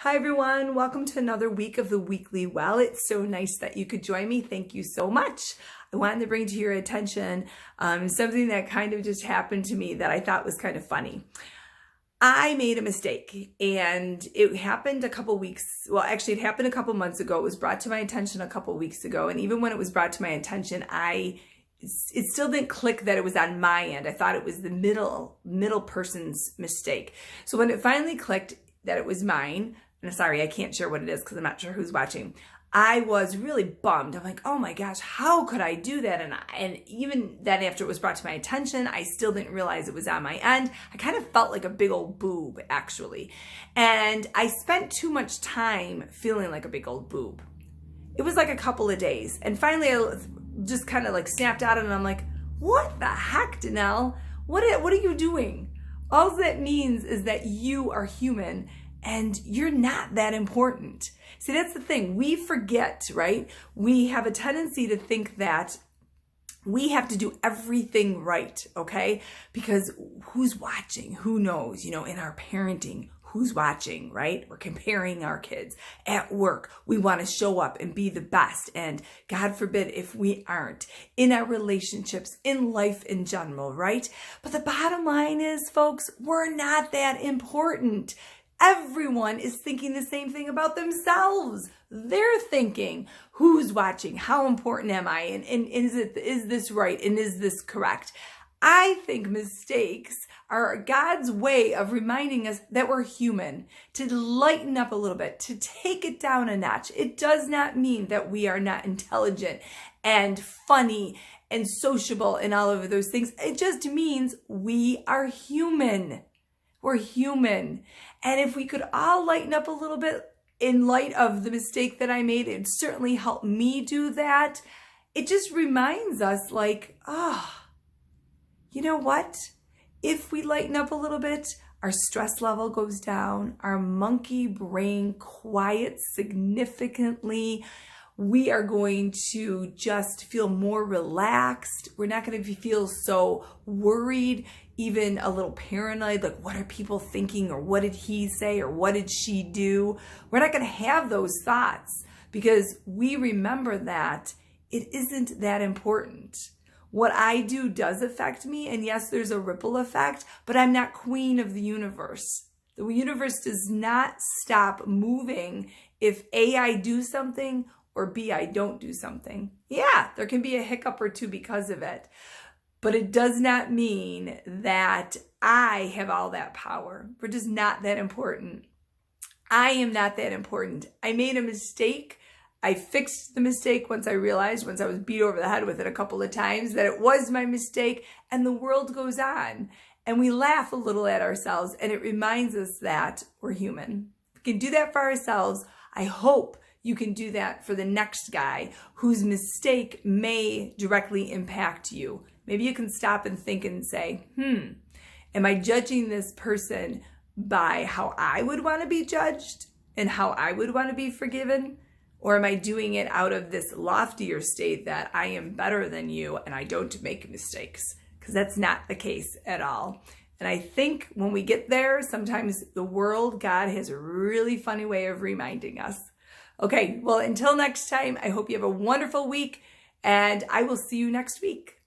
Hi everyone, welcome to another week of the Weekly Well. It's so nice that you could join me. Thank you so much. I wanted to bring to your attention something that kind of just happened to me that I thought was kind of funny. I made a mistake and it happened a couple weeks, well actually it happened a couple months ago. It was brought to my attention a couple weeks ago, and even when it was brought to my attention, it still didn't click that it was on my end. I thought it was the middle person's mistake. So when it finally clicked that it was mine, and sorry, I can't share what it is because I'm not sure who's watching, I was really bummed. I'm like, oh my gosh, how could I do that? And even then after it was brought to my attention, I still didn't realize it was on my end. I kind of felt like a big old boob, actually. And I spent too much time feeling like a big old boob. It was like a couple of days. And finally, I just kind of like snapped out of it, and I'm like, what the heck, Danelle? What are you doing? All that means is that you are human and you're not that important. See, that's the thing. We forget, right? We have a tendency to think that we have to do everything right, okay? Because who's watching? Who knows? In our parenting, who's watching, right? We're comparing our kids. At work, we want to show up and be the best. And God forbid if we aren't. In our relationships, in life in general, right? But the bottom line is, folks, we're not that important. Everyone is thinking the same thing about themselves. They're thinking, who's watching? How important am I? And is this right? And is this correct? I think mistakes are God's way of reminding us that we're human, to lighten up a little bit, to take it down a notch. It does not mean that we are not intelligent and funny and sociable and all of those things. It just means we are human. We're human. And if we could all lighten up a little bit in light of the mistake that I made, it certainly helped me do that. It just reminds us like, you know what? If we lighten up a little bit, our stress level goes down, our monkey brain quiets significantly. We are going to just feel more relaxed. We're not going to feel so worried, even a little paranoid, like what are people thinking, or what did he say, or what did she do? We're not going to have those thoughts because we remember that it isn't that important. What I do does affect me, and yes, there's a ripple effect, but I'm not queen of the universe. The universe does not stop moving if A, I do something, or B, I don't do something. Yeah, there can be a hiccup or two because of it, but it does not mean that I have all that power. We're just not that important. I am not that important. I made a mistake. I fixed the mistake once I realized, once I was beat over the head with it a couple of times, that it was my mistake, and the world goes on. And we laugh a little at ourselves, and it reminds us that we're human. If we can do that for ourselves, I hope you can do that for the next guy whose mistake may directly impact you. Maybe you can stop and think and say, am I judging this person by how I would want to be judged and how I would want to be forgiven? Or am I doing it out of this loftier state that I am better than you and I don't make mistakes? Because that's not the case at all. And I think when we get there, sometimes the world, God has a really funny way of reminding us. Okay, well, until next time, I hope you have a wonderful week, and I will see you next week.